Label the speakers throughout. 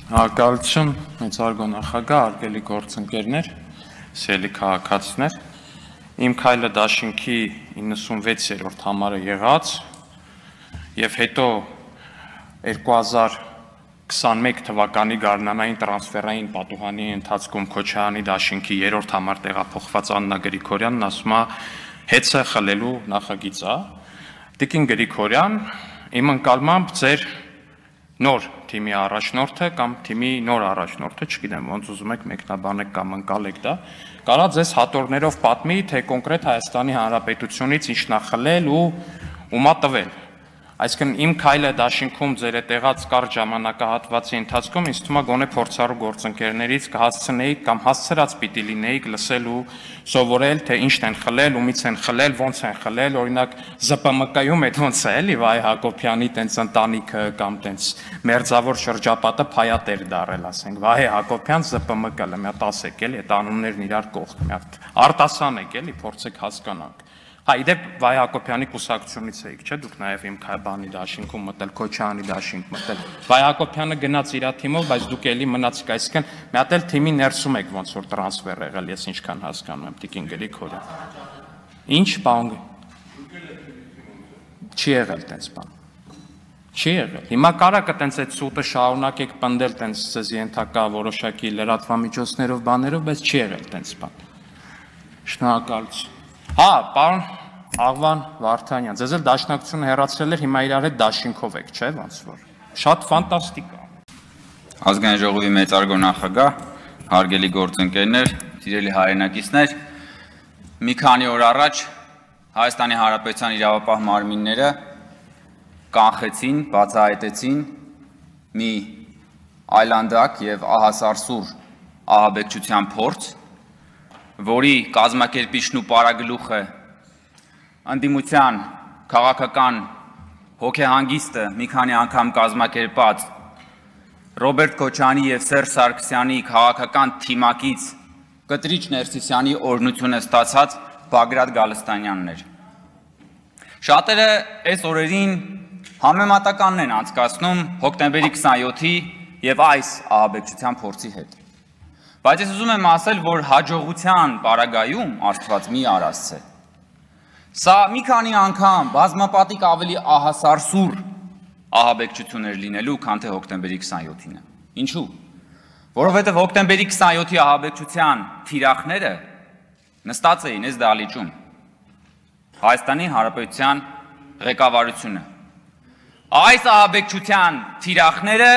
Speaker 1: Հակալություն, մեծարգո նախագահ, արգելի գործընկերներ, սիրելի քաղաքացիներ, իմ քայլը դաշինքի 96-րդ համարը եղած եւ հետո 2021 թվականի գարնանային տրանսֆերային պատուհանի ընթացքում Քոչարյանի դաշինքի 3-րդ համար տեղափոխված Աննա Գրիգորյանն ասում է հեծը խլելու նախագիծ է։ Տիկին Գրիգորյան, իմ ընկալմամբ ձեր նոր թիմի առաջնորդը կամ թիմի նոր առաջնորդը, չգիտեմ, ոնց ուզում եք մեկնաբանեք կամ ընկալեք դա, կարա ձեզ հատորներով պատմի, թե կոնկրետ Հայաստանի Հանրապետությունից ինչն է խլել ու ումա տվել։ Այսինքն իմ քայլը դաշինքում ձեր է տեղած կարճ ժամանակահատվածի ընթացքում ինձ թվում է գոնե փորձառու գործընկերներից կհասցնեիք կամ հասցրած պիտի լինեիք լսել ու սովորել, թե ինչն են խլել, ումից են խլել, ոնց են խլել, օրինակ ԶՊՄԿ-ում այդ ոնց է էլի Վահե Հակոբյանի տենց ընտանիքը կամ տենց մերձավոր շրջապատը փայատեր դարել, ասենք Վահե Հակոբյան ԶՊՄԿ-ը, մի հատ ասեք էլի, այդ անուններն իրար կողք, մի հատ արտասանեք էլի, փորձեք հասկանանք։ Հա, իդեպ Վահե Հակոբյանի կուսակցությունից էիք, չէ՞, դուք նաև իմ քայբանի դաշինքում մտել, Քոչարյանի դաշինք մտել։ Վահե Հակոբյանը գնաց իր թիմով, բայց դուք էլի մնացիք, այսինքն մի հատ էլ թիմի ներսում եք ոնց որ տրանսֆեր եղել, ես ինչքան հասկանում եմ, Տիկին Գրիգորյան։ Ինչ բան։ Չի եղել տենց բան։ Չի եղել։ Հիմա կարա կտենց այդ սուտը շարունակեք պնդել տենց ցեզ ենթակա որոշակի լրատվամիջոցներով, բաներով, բայց չի եղել տենց բան։ Շնորհակալություն։ Հա, պարոն Աղվան Վարդանյան, ձեզ էլ դաշնակցությունը հեռացրել էր, հիմա իրար հետ դաշինքով եք, չէ՞, ոնց որ։ Շատ ֆանտաստիկ է։
Speaker 2: Ազգային ժողովի մեծարգո նախագահ, հարգելի գործընկերներ, սիրելի հայրենակիցներ, մի քանի օր առաջ Հայաստանի Հանրապետության իրավապահ մարմինները կանխեցին, բացահայտեցին մի այլանդակ եւ ահասարսուր ահաբեկչության փորձ, որի կազմակերպիչն ու պարագլուխը ընդդիմության քաղաքական հոգեհանգիստը մի քանի անգամ կազմակերպած Ռոբերտ Քոչարյանի եւ Սերժ Սարգսյանի քաղաքական թիմակից Կտրիչ Ներսիսյանի օրհնությունը ստացած Բագրատ Գալստանյանն էր։ Շատերը այս օրերին համեմատականն են անցկացնում հոկտեմբերի 27-ի եւ այս ահաբեկչության փորձի հետ։ Բայց ես ուզում եմ ասել, որ հաջողության պարագայում Աստված մի արասցե։ Սա մի քանի անգամ բազմապատիկ ավելի ահասարսուր ահաբեկչություններ լինելու, քան թե հոկտեմբերի 27-ին։ Ինչու՞։ Որովհետև հոկտեմբերի 27-ի ահաբեկչության թիրախները նստած էին այս դահլիճում։ Հայաստանի Հանրապետության ղեկավարությունը։ Այս ահաբեկչության թիրախները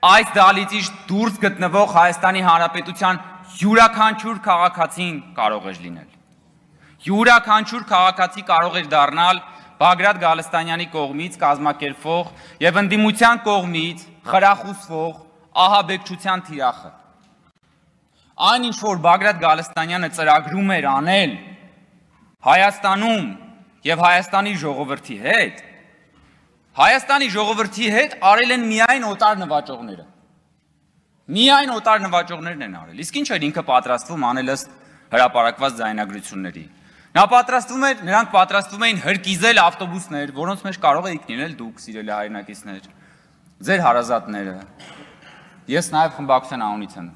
Speaker 2: այս դահլիճից դուրս գտնվող Հայաստանի Հանրապետության յուրաքանչյուր քաղաքացին կարող էր լինել։ Յուրաքանչյուր քաղաքացի կարող էր դառնալ Բագրատ Գալստանյանի կողմից կազմակերպվող եւ ընդդիմության կողմից խրախուսվող ահաբեկչության թիրախը։ Այն ինչ որ Բագրատ Գալստանյանը ծրագրում էր անել Հայաստանում եւ Հայաստանի ժողովրդի հետ, Հայաստանի ժողովրդի հետ արել են միայն օտար նվաճողները։ Միայն օտար նվաճողներն են արել։ Իսկ ինչ էր ինքը պատրաստվում անել ըստ հրապարակված ձայնագրությունների։ Նրանք պատրաստվում էին հրկիզել ավտոբուսներ, որոնց մեջ կարող էիք լինել դուք, սիրելի հայրենակիցներ, ձեր հարազատները։ Ես նաև խմբակցության անունից եմ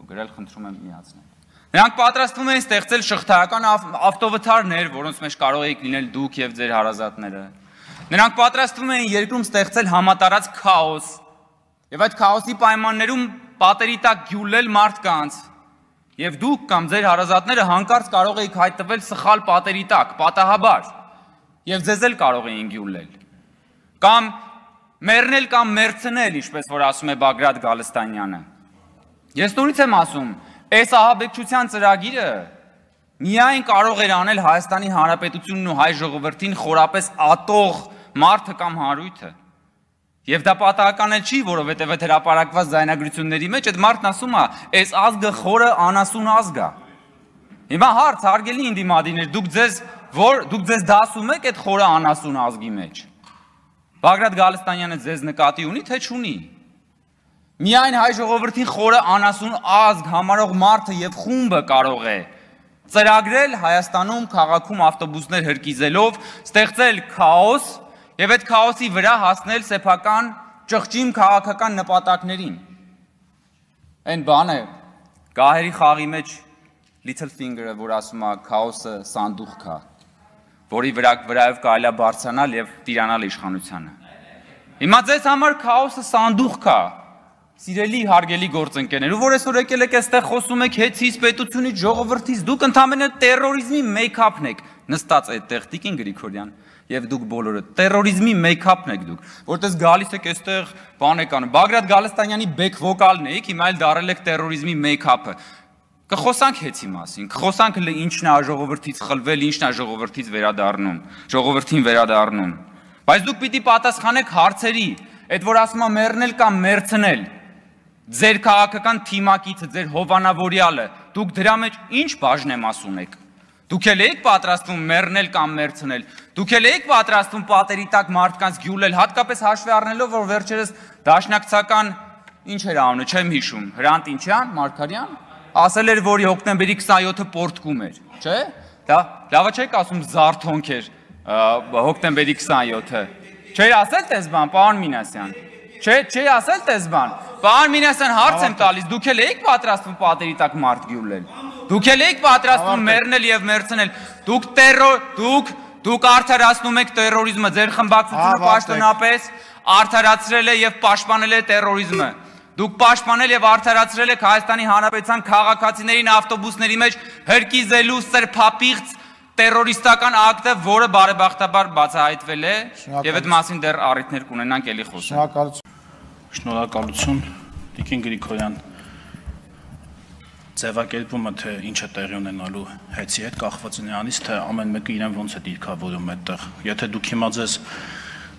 Speaker 2: գրել, խնդրում եմ միացնել։ Նրանք պատրաստվում էին ստեղծել շղթայական ավտովթարներ, որոնց մեջ կարող էիք լինել դուք եւ ձեր հարազատները։ Նրանք պատրաստվում էին երկրում ստեղծել համատարած քաոս եւ այդ քաոսի պայմաններում պատերի տակ գյուլել մարդկանց եւ դուք կամ ձեր հարազատները հանկարծ կարող էիք հայտնվել սխալ պատերի տակ, պատահաբար եւ ձեզ էլ կարող էին գյուլել կամ մեռնել կամ մերցնել, ինչպես որ ասում է Բագրատ Գալստանյանը։ Ես նորից եմ ասում, այս ահաբեկչության ծրագիրը միայն կարող էր անել Հայաստանի Հանրապետությունն ու հայ ժողովրդին խորապես ատող մարդը կամ հարույթը։ Եվ դա պատահական էլ չի, որովհետև այդ հրապարակված ձայնագրությունների մեջ այդ մարդն ասում է, այս ազգը խորը անասուն ազգ է։ Հիմա հարց, հարգելի ընդդիմադիրներ, դուք ձեզ դասում եք այդ խորը անասուն ազգի մեջ։ Բագրատ Գալստանյանը ձեզ նկատի ունի, թե չունի։ Միայն հայ ժողովրդին խորը անասուն ազգ համարող մարդը եւ խումբը կարող է ծրագրել Հայաստանում քաղաքում ավտոբուսներ հրկիզելով, ստեղծել քաոս եւ այդ քաոսի վրա հասնել սեփական ճղճիմ քաղաքական նպատակներին։ Այն բանը գահերի խաղի մեջ Little Finger-ը, որ ասում է քաոսը սանդուղք կա, որի վրայով կարելի է բարձրանալ եւ տիրանալ իշխանությանը։ Հիմա ձեզ համար քաոսը սանդուղք կա, սիրելի հարգելի գործընկերներ, որ այսօր եկել եք այստեղ խոսում եք հեծից, պետությունից, ժողովրդից, դուք ընդամենը տերորիզմի մեյքափն եք նստած այդտեղ Տիկին Գրիգորյան եւ դուք բոլորը տերորիզմի մեյքափն եք դուք, որտես գալիս եք այստեղ բան եք անում, Բագրատ Գալստանյանի բեք վոկալն եք, հիմա էլ դարել եք տերորիզմի մեյքափը։ Կխոսանք հեծի մասին, կխոսանք ինչն է ժողովրդից խլվել, ինչն է ժողովրդից վերադառնում, ժողովրդին վերադառնում։ Բայց դուք պիտի պատասխանեք հարցերի, այդ որ ասում է մեռնել կամ մեռցնել, ձեր քաղաքական թիմակիցը, ձեր հովանավորյալը, դուք դրա մեջ ինչ բաժնեմաս ունեք։ Դուք էլ եք պատրաստվում մեռնել կամ մեռցնել, դուք էլ եք պատրաստվում պատերի տակ մարդկանց գյուլել, հատկապես հաշվի առնելով, որ վերջերս դաշնակցական ինչ էր անունը, չեմ հիշում, Հրանտ ինչյան, Մարգարյան, ասել էր, որ հոկտեմբերի 27-ը պորտկում էր, չէ՞։ Դա լավը չեք ասում զարթոնք էր հոկտեմբերի 27-ը։ Չէր ասել տես բան, պարոն Մինասյան։ Չէ ասել տես բան։ Պարոն Մինասյան, հարց եմ տալիս, դուք էլ եք պատրաստվում պատերի տակ մարդ գյուլել։ Դուք էլ եք պատրաստվում մեռնել եւ մեռցնել։ Դուք արդարացնում եք տերորիզմը, ձեր խմբակցությունը պաշտոնապես արդարացրել է եւ պաշտպանել է տերորիզմը։ Դուք պաշտպանել եւ արդարացրել եք Հայաստանի Հանրապետության քաղաքացիներին ավտոբուսների մեջ հրկիզելու սրբապիղծ տերորիստական ակտը, որը բարեբախտաբար բացահայտվել է եւ այդ մասին դեռ առիթներ կունենանք էլի խոսել։
Speaker 1: Շնորհակալություն, Տիկին Գրիգորյան։ Ձևակերպումը, թե ինչ է տեղի ունենալու հեծի հետ կախված է նրանից, թե ամեն մեկը իրեն ոնց է դիրքավորում այդտեղ։ Եթե դուք հիմա ձեզ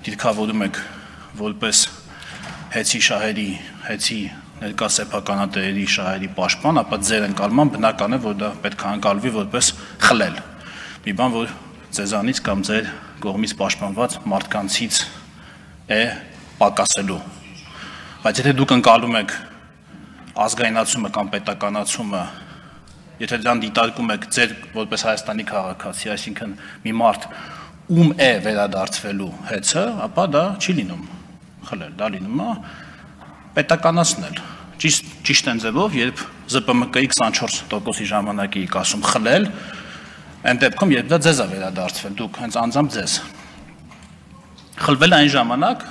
Speaker 1: դիրքավորում եք որպես հեծի շահերի, հեծի ներկա սեփականատերերի շահերի պաշտպան, ապա ձեր ընկալման բնական է, որ դա պետք է ընկալվի որպես խլել։ Մի բան, որ ձեզանից կամ ձեր կողմից պաշտպանված մարդկանցից է պակասելու։ Բայց եթե դուք ընկալում եք ազգայնացումը կամ պետականացումը, եթե դրան դիտարկում եք ձեր որպես Հայաստանի քաղաքացի, այսինքն մի մարդ ում է վերադարձվելու հեծը, ապա դա չի լինում խլել, դա լինում է պետականացնել։ Ճիշտ են ձևով, երբ ԶՊՄԿ-ի 24%-ի ժամանակի ասում խլել, այն դեպքում, երբ դա ձեզ է վերադարձվել, դուք հենց անձամբ ձեզ։ Խլվել այն ժամանակ,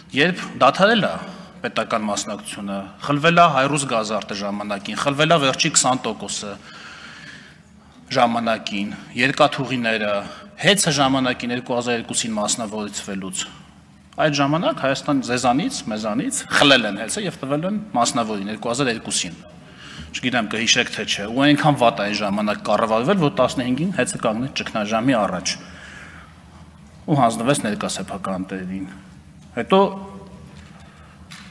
Speaker 1: երբ դադարել է պետական մասնակցությունը, խլվել է հայրուս գազարտը ժամանակին, խլվել է վերջի 20%-ը ժամանակին, երկաթուղիները, հեծը ժամանակին 2002-ին մասնավորեցվելուց։ Այդ ժամանակ Հայաստան ձեզանից, մեզանից խլել են հեծը եւ տվել են մասնավորին 2002-ին։ Չգիտեմ կհիշեք թե չէ, ու այնքան վատ այն ժամանակ կառավարվել, որ 15-ին հեծը կանգնեց ճգնաժամի առաջ ու հանձնվեց ներկա սեփականատերերին։ Հետո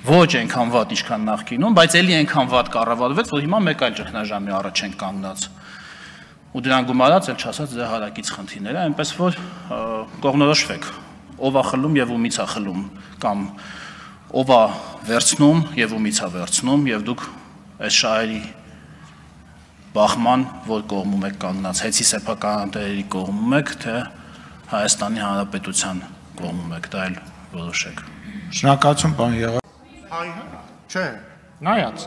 Speaker 1: ոչ այնքան վատ ինչքան նախկինում, բայց էլի այնքան վատ կառավարվեց, որ հիմա մեկ այլ ճգնաժամի առաջ են կանգնած։ Ու դրան գումարած էլ չասած ձեր հարակից խնդիրները, այնպես որ կողմնորոշվեք, ով է խլում եւ ումից է խլում, կամ ով է վերցնում եւ ումից է վերցնում, եւ դուք այս շահերի բախման որ կողմում եք կանգնած, հեծի սեփականատերերի կողմում եք, թե Հայաստանի Հանրապետության կողմում եք, դա էլ որոշեք։
Speaker 3: Շնորհակալություն, պարոն Եղա։ Չէ, նայած։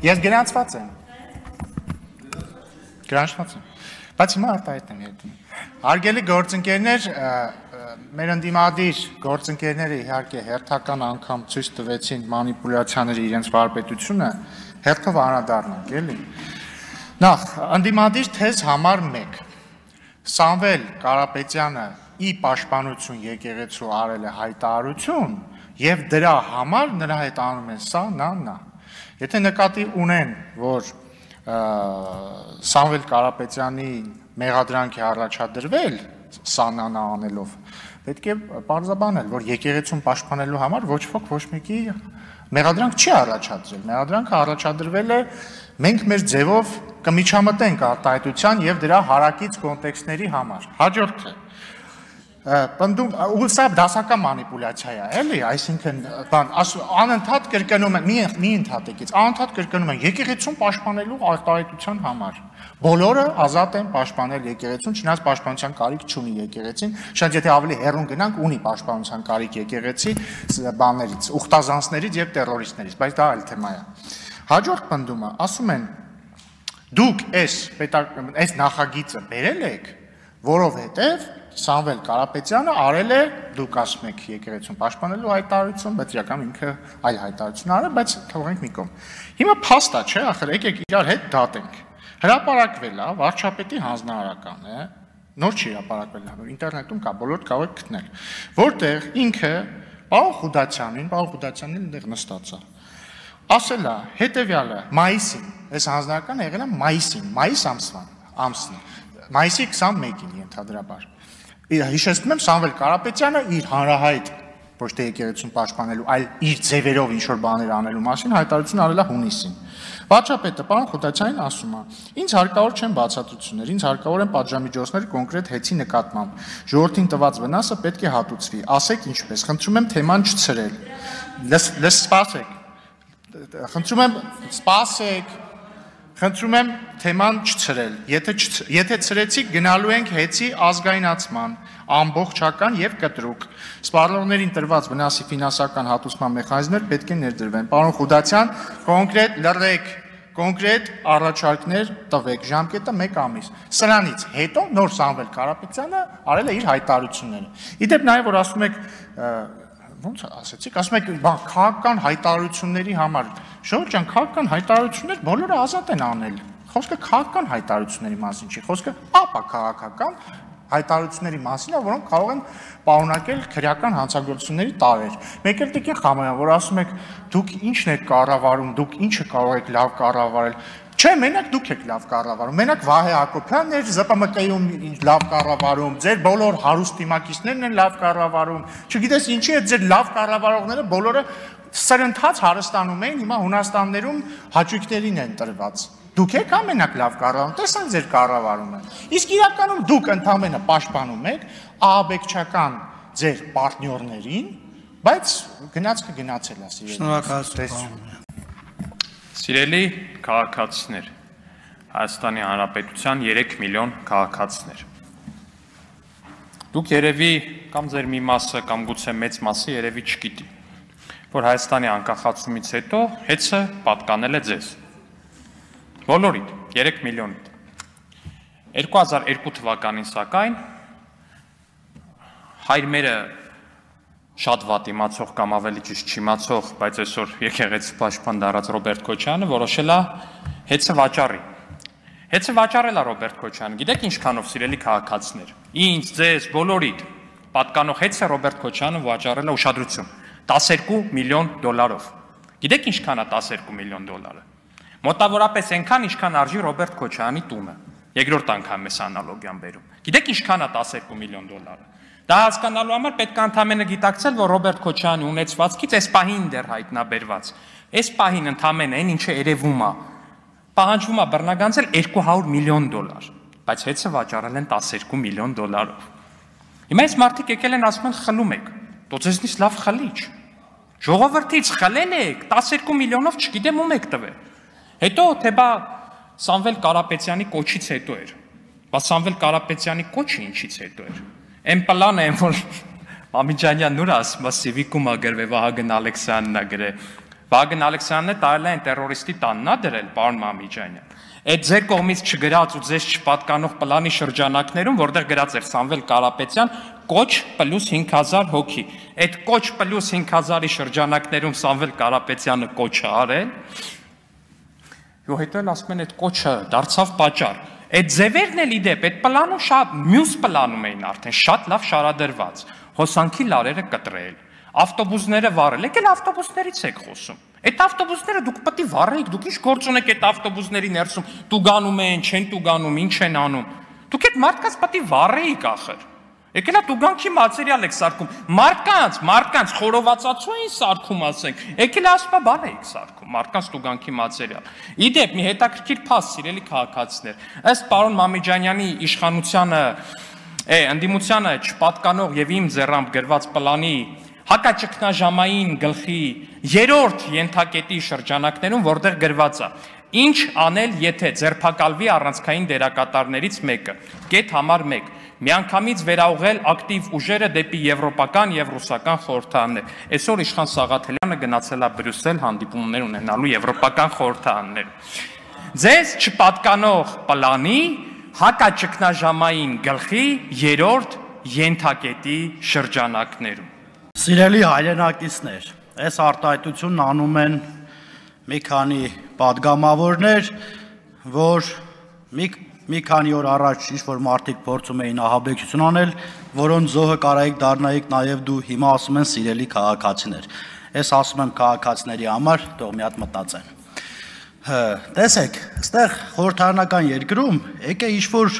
Speaker 3: Ես գրանցված եմ։ Բայց հիմա արտահայտ եմ ելնում։ Հարգելի գործընկերներ, մեր ընդդիմադիր գործընկերները իհարկե հերթական անգամ ցույց տվեցին մանիպուլյացիաների իրենց վարպետությունը, հերթով անդրադառնանք, էլի։ Նախ, ընդդիմադիր թեզ համար 1։ Սամվել Կարապետյանը ի պաշտպանություն եկեղեցու արել է հայտարարություն եւ դրա համար նրա հետ անում են սա, նա։ Եթե նկատի ունեն, որ Սամվել Կարապետյանի մեղադրանք է առաջադրվել սանանա անելով, պետք է պարզաբանել, որ եկեղեցուն պաշտպանելու համար ոչ ոք ոչ մեկի մեղադրանք չի առաջադրել, մեղադրանքը առաջադրվել է մենք մեր ձևով կմիջամտենք արտահայտության եւ դրա հարակից կոնտեքստների համար։ Հաջորդը Պնդում ու սա դասական մանիպուլյացիա է, էլի, այսինքն բան անընդհատ կրկնում են, մի ընդհատեկից, անընդհատ կրկնում են եկեղեցուն պաշտպանելու արտահայտության համար։ Բոլորը ազատ են պաշտպանել եկեղեցուն, չնայած պաշտպանության կարիք չունի եկեղեցին, շատ եթե ավելի հեռուն գնանք, ունի պաշտպանության կարիք եկեղեցի բաներից, ուխտազանցներից եւ տերորիստներից, բայց դա այլ թեմա է։ Հաջորդ պնդումը, ասում են դուք այս նախագիծը բերել եք, որովհետեւ Սամվել Կարապետյանը արել է, դուք ասում եք եկեղեցուն պաշտպանելու հայտարարություն, բայց իրական ինքը այլ հայտարարություն արել, բայց թողենք մի կողմ։ Հիմա փաստա չէ, ախր եկեք իրար հետ դատենք։ Հրապարակվել է վարչապետի հանձնարարական է, նոր չի հրապարակվել, ինտերնետում կա, բոլորդ կարող եք գտնել, որտեղ ինքը պարոն Խուդացյանին այնտեղ նստած է։ Ասել է հետևյալը, մայիսին, այս հանձնարարականը եղել է մայիսին, մայիս ամսին, մայիսի 21-ին ենթադրաբար։ Հիշեցնում եմ Սամվել Կարապետյանը իր հանրահայտ ոչ թե եկեղեցուն պաշտպանելու, այլ իր ձևերով ինչ-որ բաներ անելու մասին հայտարարություն արել է հունիսին։ Վարչապետը պարոն Խուդացյանին ասում է. «Ինձ հարկավոր չեն բացատրություններ, ինձ հարկավոր են պատժամիջոցներ կոնկրետ հեծի նկատմամբ։ Ժողովրդին տված վնասը պետք է հատուցվի։ Ասեք ինչպես, խնդրում եմ թեման չցրել»։ Սպասեք։ Խնդրում եմ թեման չցրել, եթե ցրեցիք գնալու ենք հեծի ազգայնացման, ամբողջական եւ կտրուկ, սպառողներին տրված վնասի ֆինանսական հատուցման մեխանիզմներ պետք է ներդրվեն, պարոն Խուդացյան, կոնկրետ առաջարկներ տվեք, ժամկետը 1 ամիս, սրանից հետո նոր Սամվել Կարապետյանը արել է իր հայտարարությունները, իդեպ նաեւ որ ասում եք ոնց ասեցիք, ասում եք, բան, քաղաքական հայտարարությունների համար, Ժողովուրդ ջան, քաղաքական հայտարարություններ բոլորը ազատ են անել, խոսքը քաղաքական հայտարարությունների մասին չի, խոսքը ապաքաղաքական հայտարարությունների մասին է, որոնք կարող են պարունակել քրեական հանցագործությունների տարրեր։ Մեկ էլ Տիկին Խամոյան, որ ասում եք, դուք ինչն եք կառավարում, դուք ինչը կարող եք լավ կառավարել, չէ, մենակ դուք եք լավ կառավարում, մենակ Վահե Հակոբյանն էր ԶՊՄԿ-ում լավ կառավարում, ձեր բոլոր հարուստ դիմակիցներն են լավ կառավարում, չգիտես ինչի է ձեր լավ կառավարողները բոլորը սրընթաց հարստանում էին, հիմա Հունաստաններում հաճույքներին են տրված։ Դուք եք ամենակ լավ կառավարում, տեսան ձեր կառավարումը։ Իսկ իրականում դուք ընդամենը պաշտպանում եք ահաբեկչական ձեր պարտներներին, բայց գնացքը գնացել է,
Speaker 4: Շնորհակալություն։
Speaker 1: Սիրելի քաղաքացիներ, Հայաստանի Հանրապետության 3 միլիոն քաղաքացիներ։ Դուք երևի կամ ձեր մի մասը կամ գուցե մեծ մասը երևի չգիտի, որ Հայաստանի անկախացումից հետո հեծը պատկանել է ձեզ։ Բոլորիդ, 3 միլիոնիդ։ 2002 թվականին սակայն հայրմերը շատ վատ իմացող կամ ավելի ճիշտ չիմացող, բայց այսօր եկեղեցի պաշտպան դառած Ռոբերտ Քոչարյանը որոշել է հեծը վաճառի։ Հեծը վաճառել է Ռոբերտ Քոչարյանը։ Գիտեք ինչքանով, սիրելի քաղաքացիներ։ Ինձ, ձեզ, բոլորիդ պատկանող հեծը Ռոբերտ Քոչարյանը վաճառել է ուշադրություն 12 միլիոն դոլարով։ Գիտեք ինչքան է 12 միլիոն դոլարը։ Մոտավորապես այնքան, ինչքան արժի Ռոբերտ Քոչարյանի տունը։ Երկրորդ անգամ էս անալոգիան բերում։ Գիտեք ինչքան է 12 միլիոն դոլարը։ Դա հասկանալու համար պետք է ընդամենը գիտակցել, որ Ռոբերտ Քոչարյանի ունեցվածքից այս պահին դեռ հայտնաբերված։ Այս պահին ընդամենը այն ինչը երևում է, պահանջվում է բռնագանձել 200 միլիոն դոլար, բայց հեծը վաճառել են 12 միլիոն դոլարով։ Հիմա այս մարդիկ եկել են ասում են խլում եք, դու ձեզնից լավ խլիչ։ Ժողովրդից խլել եք 12 միլիոնով չգիտեմ ում եք տվել։ Հետո թե բա Սամվել Կարապետյանի կոչից հետո էր։ Բա Սամվել Կարապետյանի կոչը ինչից հետո էր։ Այն պլանը են, որ Մամիջանյանն ուր ասում է Սիվիկում ա գրվել, Վահագն Ալեքսյանն ա գրել։ Վահագն Ալեքսյանն է տարել այն տերորիստի տանն ա դրել, պարոն Մամիջանյան։ Այդ ձեր կողմից չգրած ու ձեզ չպատկանող պլանի շրջանակներում, որտեղ գրած էր Սամվել Կարապետյան, կոչ + 5000 հոգի։ Այդ կոչ + 5000-ի շրջանակներում Սամվել Կարապետյանը կոչը արել։ Ու հետո էլ ասում են այդ կոչը դարձավ պատճառ։ Այդ ձևերն էլ իդեպ, այդ պլանում շատ մյուս պլանում էին արդեն շատ լավ շարադրված։ Հոսանքի լարերը կտրել, ավտոբուսները վառել, եկել ավտոբուսներից եք խոսում։ Այդ ավտոբուսները դուք պետք է վառեիք, դուք ինչ գործ ունեք այդ ավտոբուսների ներսում, տուգանում են, չեն տուգանում, ինչ են անում։ Դուք այդ մարդկանց պետք է վառեիք ախր։ Եկել է տուգանքի մատերիալ եք սարքում, մարդկանց խորովածացու էին սարքում, ասենք, եկել է ասպա բան էիք սարքում, մարդկանց տուգանքի մատերիալ։ Իդեպ մի հետաքրքիր փաստ, սիրելի քաղաքացիներ, ըստ պարոն Մամիջանյանի իշխանությանը ընդդիմությանը չպատկանող եւ իմ ձեռամբ գրված պլանի հակաճգնաժամային գլխի 3-րդ ենթակետի շրջանակներում, որտեղ գրված է. ինչ անել, եթե ձերբակալվի առանցքային դերակատարներից մեկը, կետ համար 1, միանգամից վերաուղղել ակտիվ ուժերը դեպի եվրոպական եւ ռուսական խորհրդարաններ։ Այսօր Իշխան Սաղաթելյանը գնացել է Բրյուսել հանդիպումներ ունենալու եվրոպական խորհրդարաններ։ Ձեզ չպատկանող պլանի հակաճգնաժամային գլխի 3-րդ ենթակետի շրջանակներում։
Speaker 4: Սիրելի հայրենակիցներ, այս արտահայտությունն անում են մի քանի պատգամավորներ, որ մի քանի օր առաջ ինչ-որ մարդիկ փորձում էին ահաբեկչություն անել, որոնց զոհը կարայիք դառնայիք նաև դու, հիմա ասում են սիրելի քաղաքացիներ։ Ես ասում եմ քաղաքացիների համար, թող մի հատ մտածեն։ Տեսեք, այստեղ խորհրդարանական երկրում եկե ինչ-որ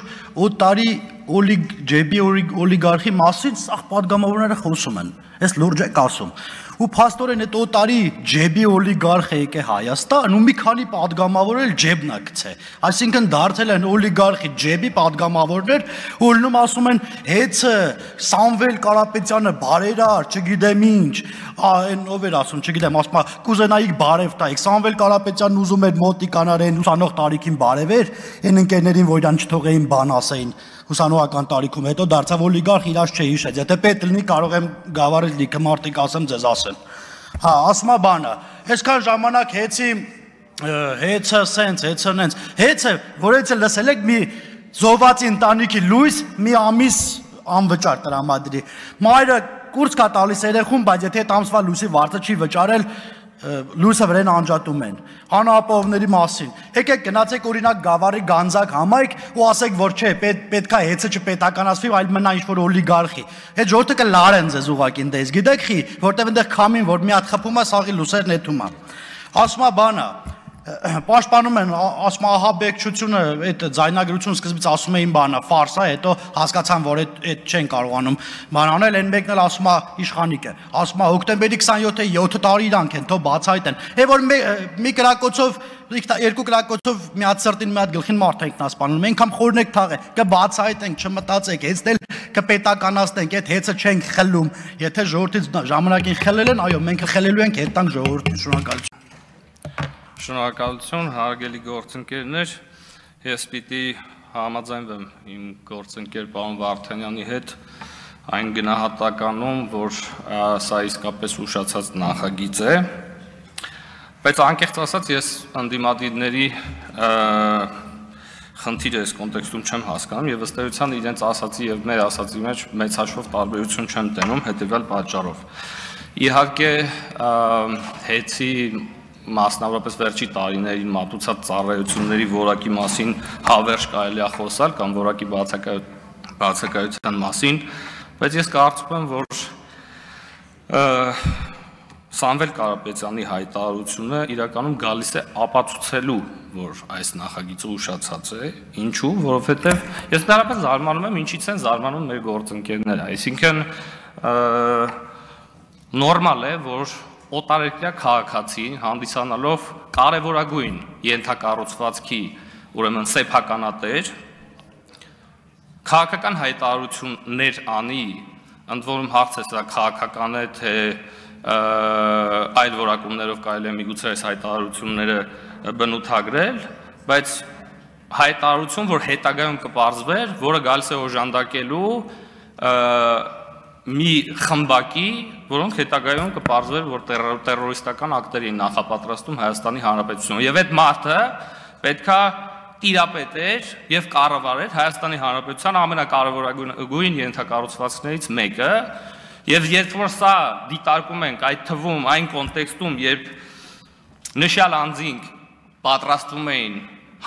Speaker 4: 8 տարի ջեբի օլիգարխի մասին սաղ պատգամավորները խոսում են, ես լուրջ եք ասում, ու փաստորեն այդ 8 տարի ջեբի օլիգարխը եկե Հայաստան ու մի քանի պատգամավոր էլ ջեբն է գցե, այսինքն դարձել են օլիգարխի ջեբի պատգամավորներ ու ուրնում ասում են հեծը Սամվել Կարապետյանը բարերար, չգիտեմ ինչ, այն ով էր ասում, չգիտեմ, ասում է կուզենայիք բարև տայիք, Սամվել Կարապետյանն ուզում էր մոտիկանար այն ուսանող տարիքին բարևեր, այն ընկերներին որ իրան չթողեին բան ասեին ուսանողական տարիքում, հետո դարձավ օլիգարխ, իրաց չէ հիշեց, եթե պետք լինի կարող եմ գավառից լիքը մարդիկ ասեմ ձեզ ասեմ, հա, ասում է բանը, այսքան ժամանակ հեծը սենց, հեծը նենց, հեծը, որ հեծը լսել եք մի զոհվածի ընտանիքի լույս մի ամիս անվճար տրամադրի, մայրը կուրս կա տալիս երեխուն, բայց եթե այդ ամսվա լույսի վարձը չի վճարել, լույսը վրեն անջատում են, անապահովների մասին, եկեք գնացեք օրինակ գավառի գանձակ համայք ու ասեք, որ չէ, պետքա հեծը չպետականացվի, այլ մնա ինչ-որ օլիգարխի, հետ ժողովուրդը կլարեն ձեզ ուղղակի դες, գիտեք խի, որտեվ այնտեղ քամին, որ մի հատ խփում է, սաղի լուսերն էթում է, ասում է բանը, պաշտպանում են, ասում է ահաբեկչությունը, այդ ձայնագրությունը սկզբից ասում էին բանը, ֆարս է, հետո հասկացան, որ այդ չեն կարողանում բան անել, այն մեկն էլ ասում է իշխանիկը, ասում է հոկտեմբերի 27-ը 7 տարի իրանք են, թող բացահայտեն, է որ մի կրակոցով, երկու կրակոցով մի հատ սրտին մի հատ գլխին մարդ ենք նա սպանում, մենք համ խորնեք թաղ է, կբացահայտենք, չմտածեք, հեծնել կպետականացնենք, այդ հեծը չենք խլում, եթե ժողովրդից ժամանակին խլել են, այո, մենք խլելու ենք, հետ տանք ժողովրդին, շնորհակալություն։
Speaker 5: Շնորհակալություն, հարգելի գործընկերներ, ես պիտի համաձայնվեմ իմ գործընկեր պարոն Վարդանյանի հետ այն գնահատականում, որ սա իսկապես ուշացած նախագիծ է, բայց անկեղծ ասած ես ընդդիմադիրների խնդիրը այս կոնտեքստում չեմ հասկանում եւ ըստ էության իրենց ասացի եւ մեր ասացի մեջ մեծ հաշվով տարբերություն չեմ տենում հետեւյալ պատճառով։ Իհարկե հեծի մասնավորապես վերջի տարիներին մատուցած ծառայությունների որակի մասին հավերժ կարելի է խոսալ կամ որակի բացակայության մասին, բայց ես կարծում եմ, որ Սամվել Կարապետյանի հայտարարությունը իրականում գալիս է ապացուցելու, որ այս նախագիծը ուշացած է, ինչու, որովհետև ես դեռաբար զարմանում եմ, ինչից են զարմանում մեր գործընկերները, այսինքն նորմալ է, որ օտարերկրյա քաղաքացին հանդիսանալով կարևորագույն ենթակառուցվածքի, ուրեմն սեփականատեր, քաղաքական հայտարարություններ անի, ընդ որում հարց է սա քաղաքական է, թե այլ որակումներով կարելի է միգուցե այս հայտարարությունները բնութագրել, բայց հայտարարություն, որ հետագայում կպարզվեր, որը գալիս է օժանդակելու մի խմբակի, որոնք հետագայում կպարզվեր, որ տերորիստական ակտեր են նախապատրաստում Հայաստանի Հանրապետությունում, եւ այդ մարդը պետքա տիրապետեր եւ կառավարեր Հայաստանի Հանրապետության ամենակարևորագույն ենթակառուցվածքներից մեկը, եւ երբ որ սա դիտարկում ենք այդ թվում այն կոնտեքստում, երբ նշյալ անձինք պատրաստվում էին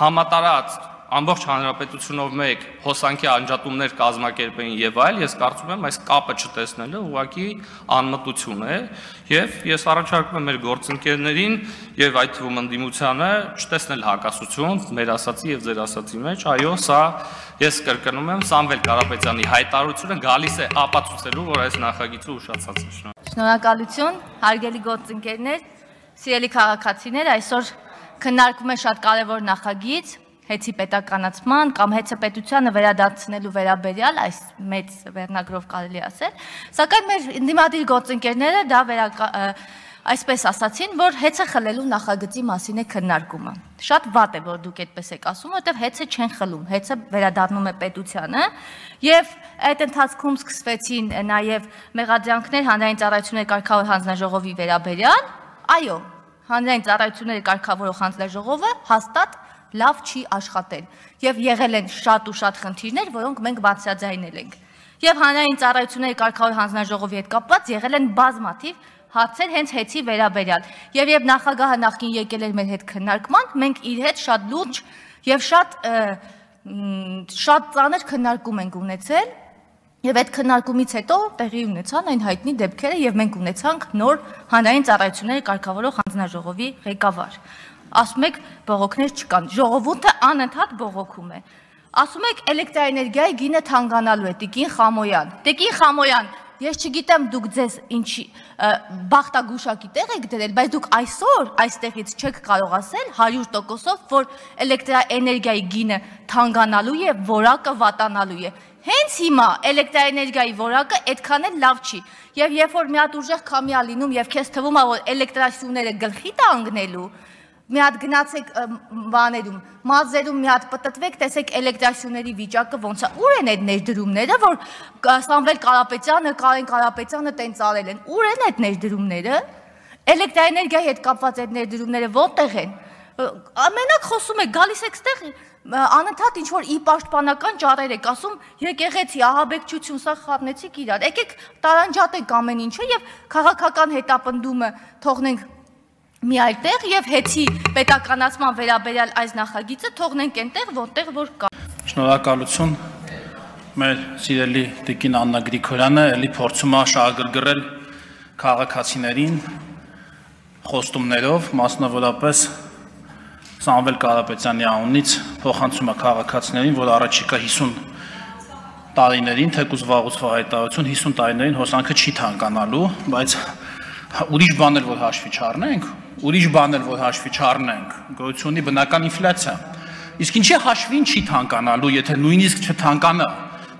Speaker 5: համատարած ամբողջ հանրապետությունով մեկ հոսանքի անջատումներ կազմակերպեին եւ այլ, ես կարծում եմ այս կապը չտեսնելը ուղղակի անմտություն է եւ ես առաջարկում եմ մեր գործընկերներին եւ այդ թվում ընդդիմությանը չտեսնել հակասություն մեր ասացի եւ ձեր ասացի մեջ, այո, սա ես կրկնում եմ Սամվել Կարապետյանի հայտարարությունը գալիս է ապացուցելու, որ այս նախագիծը ուշացած է։
Speaker 6: Շնորհակալություն, հարգելի գործընկերներ, սիրելի քաղաքացիներ, այսօր քննարկում է շատ կարևոր նախագիծ, հեծի պետականացման կամ հեծը պետությանը վերադարձնելու վերաբերյալ այս մեծ վերնագրով կարելի ասել, սակայն մեր ընդդիմադիր գործընկերները դա այսպես ասացին, որ հեծը խլելու նախագծի մասին է քննարկումը։ Շատ վատ է, որ դուք այդպես եք ասում, որովհետև հեծը չեն խլում, հեծը վերադառնում է պետությանը, եւ այդ ընթացքում սկսվեցին նաեւ մեղադրանքներ հանրային ծառայությունների կարգավոր հանձնաժողովի վերաբերյալ, այո, հանրային ծառայությունների կարգավորող հանձնաժողովը հաստատ լավ չի աշխատել եւ եղել են շատ ու շատ խնդիրներ, որոնք մենք բացաձայնել ենք։ Եվ հանրային ծառայությունների կարգավոր հանձնաժողովի հետ կապված եղել են բազմաթիվ հարցեր հենց հեծի վերաբերյալ։ Եվ երբ նախագահը նախկին եկել էր մեր հետ քննարկման, մենք իր հետ շատ լուրջ եւ շատ ծանր քննարկում ենք ունեցել, եւ այդ քննարկումից հետո տեղի ունեցան այն հայտնի դեպքերը եւ մենք ունեցանք նոր հանրային ծառայությունների կարգավորող հանձնաժողովի ղեկավար։ Ասում եք բողոքներ չկան, ժողովուրդը անընդհատ բողոքում է։ Ասում եք էլեկտրաէներգիայի գինը թանկանալու է, Տիկին Խամոյան։ Տիկին Խամոյան, ես չգիտեմ դուք ձեզ ինչի բախտագուշակի տեղ եք դրել, բայց դուք այսօր այստեղից չեք կարող ասել 100%-ով, որ էլեկտրաէներգիայի գինը թանկանալու է, որակը վատանալու է։ Հենց հիմա էլեկտրաէներգիայի որակը այդքան էլ լավ չի։ Եվ երբ որ մի հատ ուժեղ քամիա լինում եւ քեզ թվում է, որ էլեկտրասյուները գլխի տանգնելու, մի հատ գնացեք բաներում, մազերում մի հատ պտտվեք, տեսեք էլեկտրասյուների վիճակը ոնց է։ Ուր են այդ ներդրումները, որ Սամվել Կարապետյանը, Կարեն Կարապետյանը տենց արել են։ Ուր են այդ ներդրումները։ Էլեկտրաէներգիայի հետ կապված այդ ներդրումները որտեղ են։ Մենակ խոսում եք, գալիս եք ստեղ անընդհատ ինչ որ ի պաշտպանական ճառեր եք ասում, եկեղեցի, ահաբեկչություն, սա խառնեցիք իրար։ Եկեք տարանջատեք ամեն ինչը եւ քաղաքական հետապնդումը թողնենք մի այլ տեղ եւ հեծի պետականացման վերաբերյալ այս նախագիծը թողնենք այնտեղ, որտեղ որ կա։
Speaker 4: Շնորհակալություն մեր սիրելի Տիկին Աննա Գրիգորյանը էլի փորձում է շահագրգռել քաղաքացիներին խոստումներով, մասնավորապես Սամվել Կարապետյանի անունից փոխանցում է քաղաքացիներին, որ առաջիկա 50 տարիներին, թեկուզ վաղուց հայտարարություն 50 տարիներին հոսանքը չի թանկանալու, բայց ուրիշ բան էլ որ հաշվի չառնենք, գոյությունի բնական ինֆլյացիա։ Իսկ ինչի հաշվին չի թանկանալու, եթե նույնիսկ չթանկանա։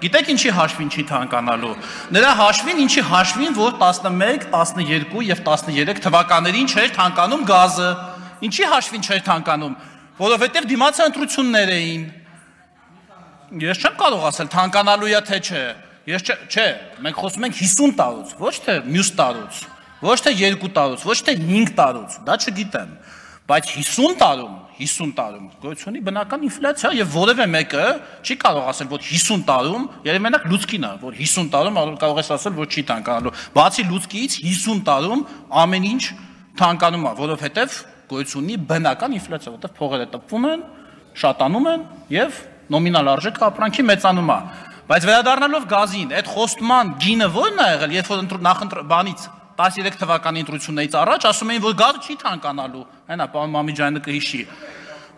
Speaker 4: Գիտեք ինչի հաշվին չի թանկանալու։ Նրա հաշվին, ինչի հաշվին, որ 11, 12 եւ 13 թվականներին չէր թանկանում գազը։ Ինչի հաշվին չէր թանկանում, որովհետև դիմացը ընտրություններ էին։ Ես չեմ կարող ասել թանկանալու է թե չէ։ Չէ, մենք խոսում ենք 50 տարուց, ոչ թե մյուս տարուց, ոչ թե 2 տարուց, ոչ թե 5 տարուց, դա չգիտեմ, բայց 50 տարում գոյությունի բնական ինֆլյացիա եւ որևէ մեկը չի կարող ասել, որ 50 տարում, երբ մենակ լուցկին է, որ 50 տարում կարող ես ասել, որ չի թանկանալու։ Բացի լուցկից 50 տարում ամեն ինչ թանկանում է, որովհետև գոյությունի բնական ինֆլյացիա, որտեղ փողերը տպվում են, շատանում են եւ նոմինալ արժեքը ապրանքի մեծանում է։ Բայց վերադառնալով գազին, այդ խոստման գինը ո՞րն է եղել, երբ որ բանից 13 թվականի ընտրություններից առաջ ասում էին, որ գազը չի թանկանալու, այնա պարոն Մամիջյանը կհիշի։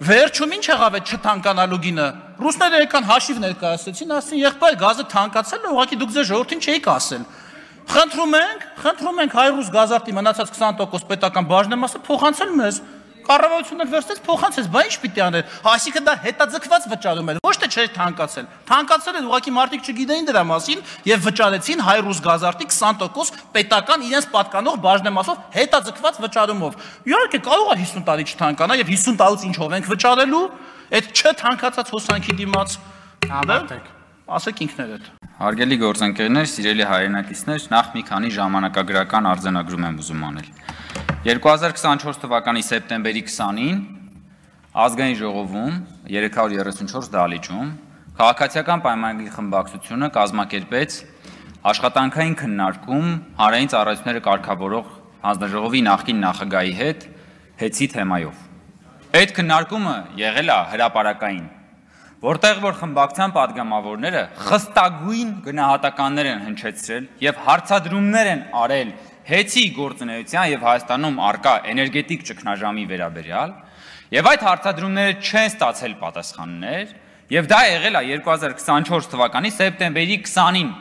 Speaker 4: Վերջում ինչ եղավ այդ չթանկանալու գինը։ Ռուսները եկան հաշիվ ներկայացրեցին, ասին, եղբայր, գազը թանկացել է, ուղղակի դուք ձեր ժողովրդին չէիք ասել։ Խնդրում ենք Հայրուս գազարտի մնացած 20% պետական բաժնեմասը փոխանցել մեզ։ Կառավարությունը վերցրեց փոխանցեց, բա ինչ պիտի աներ։ Այսինքն դա հետաձգված վճարում էր, ոչ թե չէր թանկացել։ Թանկացել էր, ուղղակի մարդիկ չգիտեին դրա մասին եւ վճարեցին Հայրուս գազարտի 20% պետական իրենց պատկանող բաժնեմասով հետաձգված վճարումով։ Իհարկե կարող է 50 տարի չթանկանա եւ 50 տարուց ինչով ենք վճարելու, այդ չթանկացած հոսանքի դիմաց։ Ասեք ինքներդ։
Speaker 2: Հարգելի գործընկերներ, սիրելի հայրենակիցներ, նախ մի քանի ժամանակագրական արձանագրում եմ ուզում անել։ 2024 թվականի սեպտեմբերի 20-ին Ազգային ժողովում 334 դահլիճում Քաղաքացիական պայմանագրի խմբակցությունը կազմակերպեց աշխատանքային քննարկում հանրային ծառայությունները կարգավորող հանձնաժողովի նախկին նախագահի հետ հեծի թեմայով։ Այդ քննարկումը եղել է հրապարակային, որտեղ որ խմբակցության падգամավորները խստագույն գնահատականներ են հնչեցրել եւ հարցադրումներ են արել հեծի գործունեության եւ Հայաստանում արկա էներգետիկ ճգնաժամի վերաբերյալ, եւ այդ հարցադրումները չեն ստացել պատասխաններ, եւ դա եղել է 2024 թվականի սեպտեմբերի 20-ին։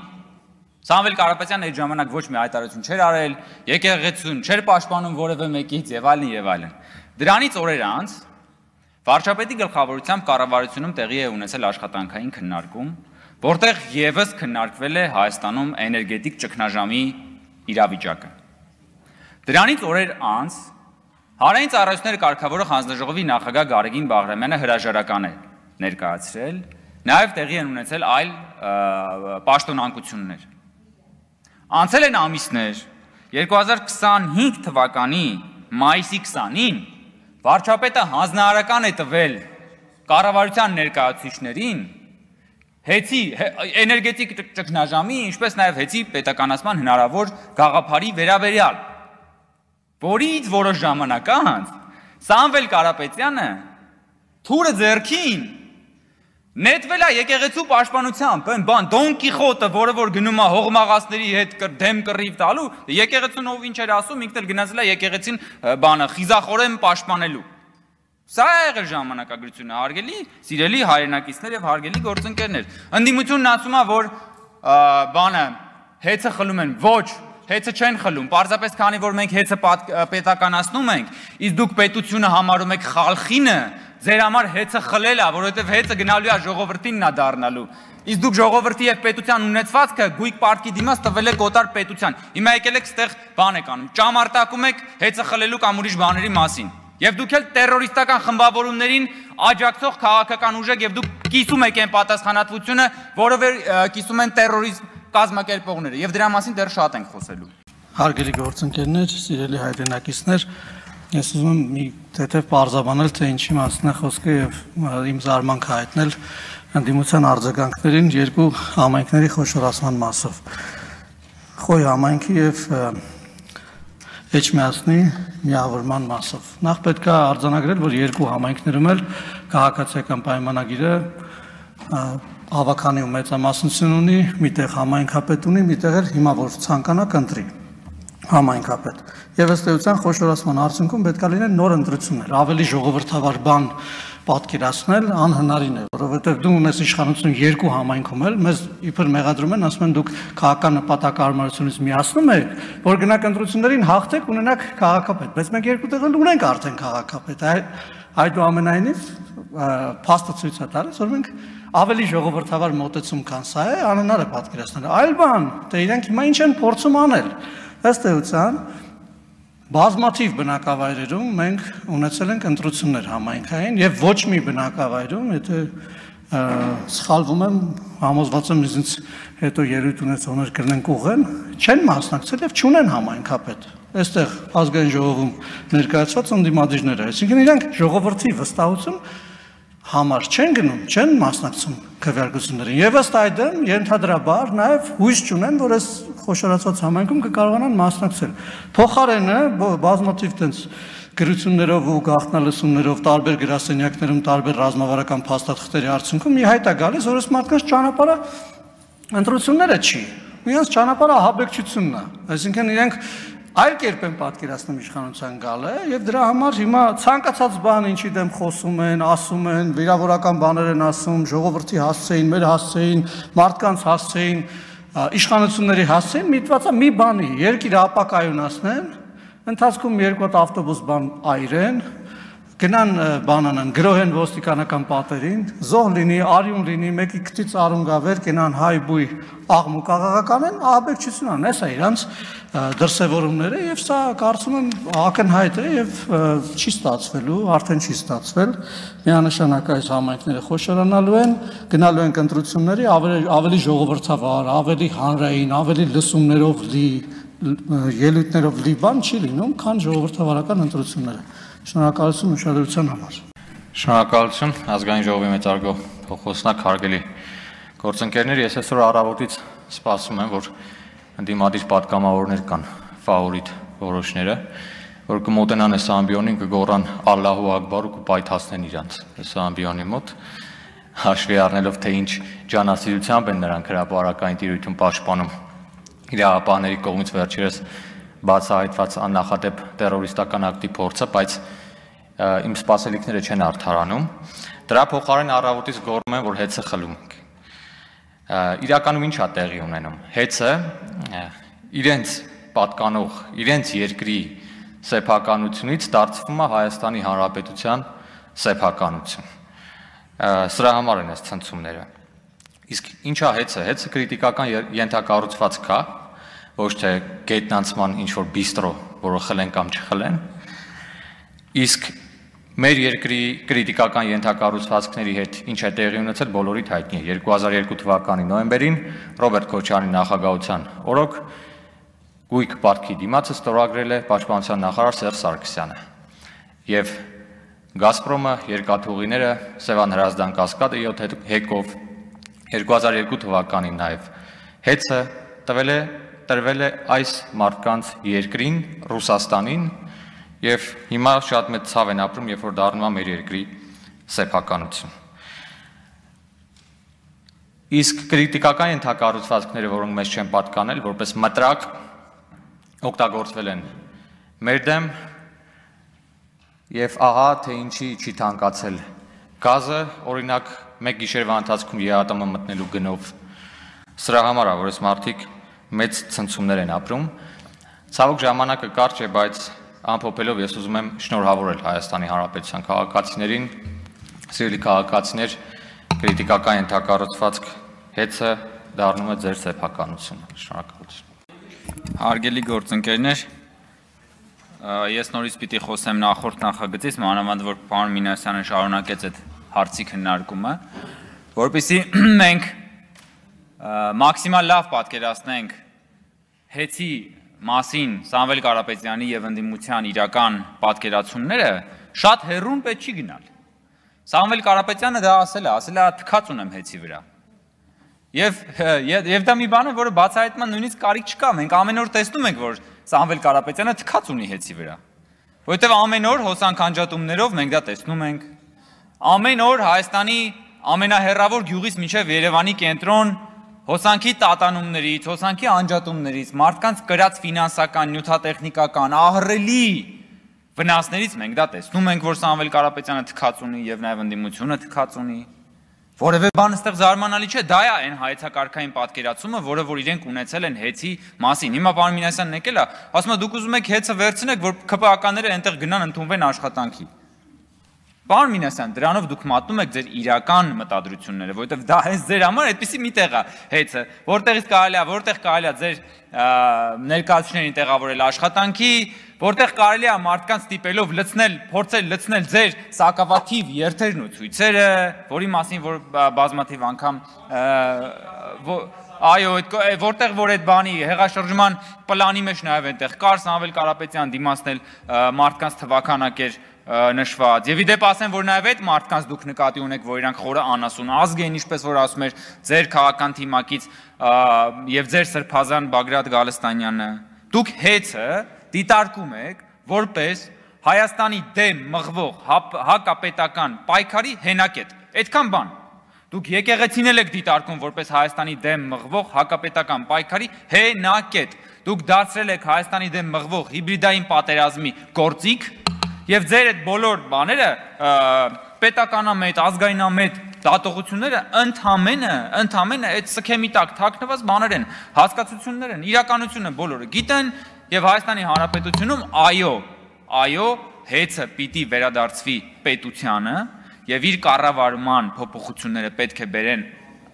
Speaker 2: Սամվել Կարապետյանը այդ ժամանակ ոչ մի հայտարարություն չէր արել, եկեղեցուն չէր պաշտպանում որևէ մեկից եւ այլն եւ այլն։ Դրանից օրեր անց Վարչապետի գլխավորությամբ կառավարությունում տեղի է ունեցել աշխատանքային քննարկում, որտեղ եւս քննարկվել է Հայաստանում էներգետիկ ճգնաժամի իրավիճակը։ Դրանից օրեր անց Հանրային ծառայությունների կարգավորող հանձնաժողովի նախագահ Գարեգին Բաղրամյանը հրաժարական է ներկայացրել, նաև տեղի են ունեցել այլ պաշտոնանկություններ։ Անցել են ամիսներ, 2025 թվականի մայիսի 20-ին վարչապետը հանձնարարական է տվել կառավարության ներկայացուցիչներին հեծի էներգետիկ ճգնաժամի, ինչպես նաև հեծի պետականացման հնարավոր գաղափարի վերաբերյալ, որից որոշ ժամանակ անց Սամվել Կարապետյանը թուրը ձեռքին նետվել է եկեղեցու պաշտպանությամբ, այն բան Դոն Կիխոտը, որը որ գնում է հողմաղացների հետ դեմ կռիվ տալու, եկեղեցուն ով ինչ էր ասում, ինքն էլ գնացել է եկեղեցին բանը խիզախորեն պաշտպանելու։ Սա է եղել ժամանակագրությունը, հարգելի սիրելի հայրենակիցներ եւ հարգելի գործընկերներ։ Ընդդիմությունն ասում է, որ բանը հեծը խլում են, ոչ, հեծը չեն խլում, պարզապես քանի որ մենք հեծը պետականացնում ենք, իսկ դուք պետությունը համարում եք խալխինը, ձեր համար հեծը խլել է, որովհետև հեծը գնալու է ժողովրդինն է դառնալու։ Իսկ դուք ժողովրդի եւ պետության ունեցվածքը գույք պարտքի դիմաց տվել եք օտար պետության։ Հիմա եկել եք ստեղ բան եք անում, ճամարտակում եք հեծը խլելու կամ ուրիշ բաների մասին։ Եվ դուք էլ տերորիստական խմբավորումներին աջակցող քաղաքական ուժ եք եւ դուք կիսում եք այն պատասխանատվությունը, որով կիսում են տերորիզմ կազմակերպողները եւ դրա մասին դեռ շատ ենք խոսելու։
Speaker 4: Հարգելի գործընկերներ, սիրելի հայրենակիցներ, ես ուզում եմ մի թեթև պարզաբանել, թե ինչի մասին է խոսքը եւ իմ զարմանքը հայտնել ընդդիմության արձագանքներին երկու համայնքների խոշորացման մասով։ Խոյ համայնքի եւ Էջմիածնի միավորման մասով։ Նախ պետք է արձանագրել, որ երկու համայնքներում էլ քաղաքացիական պայմանագիրը ավականի ու մեծամասնություն ունի, միտեղ համայնքապետ ունի, միտեղ էլ հիմա որ ցանկանա կընտրի համայնքապետ։ Եվ ըստ էության խոշորացման արդյունքում պետք է լինեն նոր ընտրություններ, ավելի ժողովրդավար բան պատկերացնել անհնարին է, որովհետև դու ունես իշխանություն երկու համայնքում էլ, մեզ իբր մեղադրում են, ասում են դուք քաղաքական նպատակարարությունից միացնում եք, որ գնաք ընտրություններին հաղթեք, ունենաք քաղաքապետ, բայց մենք երկու տեղ ունենք արդեն քաղաքապետ, այդուամենայնիվ փաստը ցույց է տալիս, որ մենք ավելի ժողովրդավար մոտեցում կան, սա է անհնար է պատկերացնել։ Այլ բան, թե իրենք հիմա ինչ են փորձում անել։ Ըստ էության բազմաթիվ բնակավայրերում մենք ունեցել ենք ընտրություններ համայնքային եւ ոչ մի բնակավայրում, եթե սխալվում եմ, համոզված եմ ինձ հետո ելույթ ունեցողներ կրնենք ուղեն, չեն մասնակցել եւ չունեն համայնքապետ։ Այստեղ ազգային ժողովում ներկայացված ընդդիմադիրները, այսինքն իրանք ժողովրդի վստահություն համար չեն գնում, չեն մասնակցում քվեարկություններին եւ ըստ այդմ ենթադրաբար նաեւ հույս չունեն, որ այս խոշորացված համայնքում կկարողանան մասնակցել։ Փոխարենը բազմաթիվ տենց գրություններով ու գաղտնալսումներով տարբեր գրասենյակներում տարբեր ռազմավարական փաստաթղթերի արդյունքում մի հայտ է գալիս, որ այս մարդկանց ճանապարհը ընտրությունները չի։ Իրենց ճանապարհը ահաբեկչությունն է։ Այսինքն իրենք այլ կերպ են պատկերացնում իշխանության գալը եւ դրա համար հիմա ցանկացած բան ինչի դեմ խոսում են, ասում են, վիրավորական բաներ են ասում, ժողովրդի հասցեին, մեր հասցեին, մարդկանց հասցեին, իշխանությունների հասցեին, միտված է մի բանի, երկիրը ապակայունացնեն, ընթացքում երկու հատ ավտոբուս բան այրեն, գնան բանանան, գրոհեն ոստիկանական պատերին, զոհ լինի, արյուն լինի, մեկի քթից արուն գա վեր, կենան հայ-բույ աղմուկ աղաղականեն, ահաբեկչություն անեն, այս է իրանց դրսևորումները եւ սա կարծում եմ ակնհայտ է եւ չի ստացվելու, արդեն չի ստացվել։ Միանշանակ այս համայնքները խոշորանալու են, գնալու են ընտրությունների ավելի ժողովրդավար, ավելի հանրային, ավելի լսումներով լի, ելույթներով լի բան չի լինում, քան ժողովրդավարական ընտրությունները։ Շնորհակալություն ուշադրության համար։
Speaker 1: Շնորհակալություն ազգային ժողովի մեծարգո փոխոսնակ հարգելի գործընկերներ, ես այսօր առավոտից սպասում եմ, որ ընդդիմադիր պատգամավորներ կան ֆավորիտ որոշները, որ կմոտենան այս ամբիոնին, կգոռան Ալլահու ակբար ու կպայթացնեն իրանց այս ամբիոնի մոտ, հաշվի առնելով թե ինչ ջանասիրությամբ են նրանք հրապարակային տիրույթում պաշտպանում իրավապահների կողմից վերջերս բացահայտված աննախադեպ տերորիստական ակտի փորձը, բայց իմ սպասելիքները չեն արդարանում։ Դրա փոխարեն առավոտից գոռում են, որ հեծը խլում ենք։ Իրականում ինչ է տեղի ունենում։ Հեծը իրենց պատկանող, իրենց երկրի սեփականությունից դարձվում է Հայաստանի Հանրապետության
Speaker 2: սեփականություն։ Սրա համար են այս ցնցումները։ Իսկ ինչա հեծը։ Հեծը քրիտիկական ենթակառուցվածք է, ոչ թե գետնանցման ինչ-որ բիստրո, որը խլեն կամ չխլեն։ Իսկ մեր երկրի քրիտիկական ենթակառուցվածքների հետ ինչ է տեղի ունեցել, բոլորիդ հայտնի է։ 2002 թվականի նոյեմբերին Ռոբերտ Քոչարյանի նախագահության օրոք գույք պարտքի դիմացը ստորագրել է Պաշտպանության նախարար Սերժ Սարգսյանը։ Եւ Գազպրոմը երկաթուղիները Սևան Հրազդան կասկադը 7 հեկով 2002 թվականին նաև հեծը տրվել է այս մարդկանց երկրին, Ռուսաստանին, եւ հիմա շատ մեծ ցավ են ապրում, երբ որ դառնում է մեր երկրի սեփականություն։ Իսկ քրիտիկական ենթակառուցվածքները, որոնք մեզ չեն պատկանել, որպես մտրակ օգտագործվել են մեր դեմ, եւ ահա թե ինչի չի թանկացել գազը, օրինակ մեկ գիշերվա ընթացքում ԵԱՏՄ մտնելու գնով։ Սրա համար է, որ այս մարդիկ մեծ ցնցումներ են ապրում։ Ցավոք ժամանակը կարճ է, բայց ամփոփելով ես ուզում եմ շնորհավորել Հայաստանի Հանրապետության քաղաքացիներին, սիրելի քաղաքացիներ, քրիտիկական ենթակառուցվածք հեծը դառնում է ձեր սեփականությունը։ Շնորհակալություն։ Հարգելի գործընկերներ, ես նորից պիտի խոսեմ նախորդ նախագծից, մանավանդ որ պարոն Մինասյանը շարունակեց այդ հարցի քննարկումը, որպեսզի մենք մաքսիմալ լավ պատկերացնենք հեծի մասին Սամվել Կարապետյանի եւ ընդդիմության իրական պատկերացումները, շատ հեռուն պետք չի գնալ։ Սամվել Կարապետյանը դա ասել է թքած ունեմ հեծի վրա։ Եվ դա մի բան է, որը բացահայտման նույնիսկ կարիք չկա, մենք ամեն օր տեսնում ենք, որ Սամվել Կարապետյանը թքած ունի հեծի վրա, որովհետև ամեն օր հոսանք անջատումներով մենք դա տեսնում ենք, ամեն օր Հայաստանի ամենահեռավոր գյուղից մինչև Երևանի կենտրոն հոսանքի տատանումներից, հոսանքի անջատումներից, մարդկանց կրած ֆինանսական, նյութատեխնիկական, ահռելի վնասներից մենք դա տեսնում ենք, որ Սամվել Կարապետյանը թքած ունի եւ նաեւ ընդդիմությունը թքած ունի։ Որևէ բան այստեղ զարմանալի չէ, դա է այն հայեցակարգային պատկերացումը, որը որ իրենք ունեցել են հեծի մասին։ Հիմա պարոն Մինասյանն եկել է, ասում է դուք ուզում եք հեծը վերցնեք, որ ԿՊԱ-ականները այնտեղ գնան ընդունվեն աշխատանքի։ Պարոն Մինասյան, դրանով դուք մատնում եք ձեր իրական մտադրությունները, որովհետև դա հենց ձեր համար այդպիսի մի տեղ է հեծը, որտեղ կարելի է ձեր ներկայացուցիչներին տեղավորել աշխատանքի, որտեղ կարելի է մարդկանց ստիպելով փորձել լցնել ձեր սակավաթիվ երթերն ու ցույցերը, որի մասին որ բազմաթիվ անգամ այո, որտեղ որ այդ բանի հեղաշրջման պլանի մեջ նաև այնտեղ կար Սամվել Կարապետյան դիմացնել մարդկանց թվականակեր նշված։ Եվ իդեպ ասեմ, որ նաև այդ մարդկանց դուք նկատի ունեք, որ իրանք խորը անասուն ազգ են, ինչպես որ ասում էր ձեր քաղաքական թիմակից եւ ձեր սրբազան Բագրատ Գալստանյանը։ Դուք հեծը դիտարկում եք որպես Հայաստանի դեմ մղվող հակապետական պայքարի հենակետ։ Այդքան բան։ Դուք եկեղեցին եք դիտարկում որպես Հայաստանի դեմ մղվող հակապետական պայքարի հենակետ։ Դուք դարձրել եք Հայաստանի դեմ մղվող հիբրիդային պատերազմի գործիք եւ ձեր այդ բոլոր բաները պետականամետ, ազգայնամետ դատողությունները ընդամենը այդ սքեմի տակ թաքնված բաներ են, հասկացություններ են, իրականությունը բոլորը գիտեն եւ Հայաստանի Հանրապետությունում այո, հեծը պիտի վերադարձվի պետությանը եւ իր կառավարման փոփոխությունները պետք է բերեն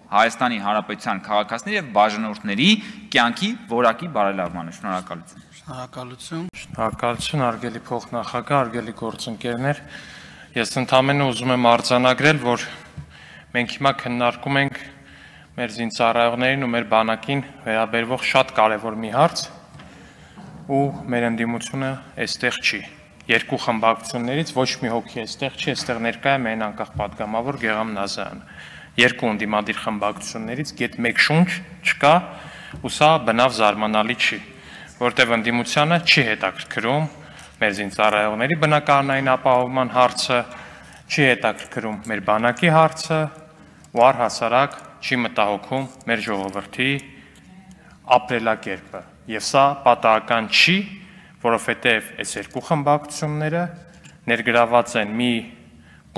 Speaker 2: Հայաստանի Հանրապետության քաղաքացիների եւ բաժանորդների կյանքի որակի բարելավմանը։ Շնորհակալություն։
Speaker 1: Շնորհակալություն, արգելի փոխնախագահ, արգելի գործընկերներ։ Ես ընդհանրապես ուզում եմ արձանագրել, որ մենք հիմա քննարկում ենք մեր զինծառայողներին ու մեր բանակին վերաբերվող շատ կարևոր մի հարց, ու մեր ընդդիմությունը այստեղ չի։ Երկու խմբակցություններից ոչ մի հոգի այստեղ չի, այստեղ ներկա է մեն անկախ պատգամավոր Գեգամ Նազարյանը։ Երկու ընդդիմադիր խմբակցություններից գեթ մեկ շունչ չկա, ու սա բնավ զարմանալի չի, որտեղ ընդդիմությանը չի հետաքրքրում մեր զինծառայողների բնակարանային ապահովման հարցը, չի հետաքրքրում մեր բանակի հարցը, ու առհասարակ չի մտահոգում մեր ժողովրդի ապրելակերպը։ Եվ սա պատահական չի, որովհետև այս երկու խմբակցությունները ներգրաված են մի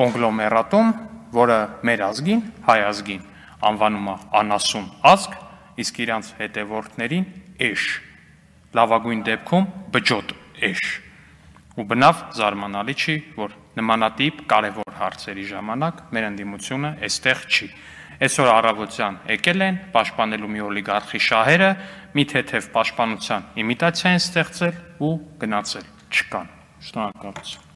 Speaker 1: կոնգլոմերատում, որը մեր ազգին, հայ ազգին անվանում է անասուն ազգ, իսկ իրանց հետևորդներին էշ, լավագույն դեպքում բջոտ էշ։ Ու բնավ զարմանալի չի, որ նմանատիպ կարևոր հարցերի ժամանակ մեր ընդդիմությունը այստեղ չի։ Այսօր առավոտյան եկել են պաշտպանելու մի օլիգարխի շահերը, մի թեթև պաշտպանության իմիտացիա են ստեղծել ու գնացել, չկան։ Շնորհակալություն։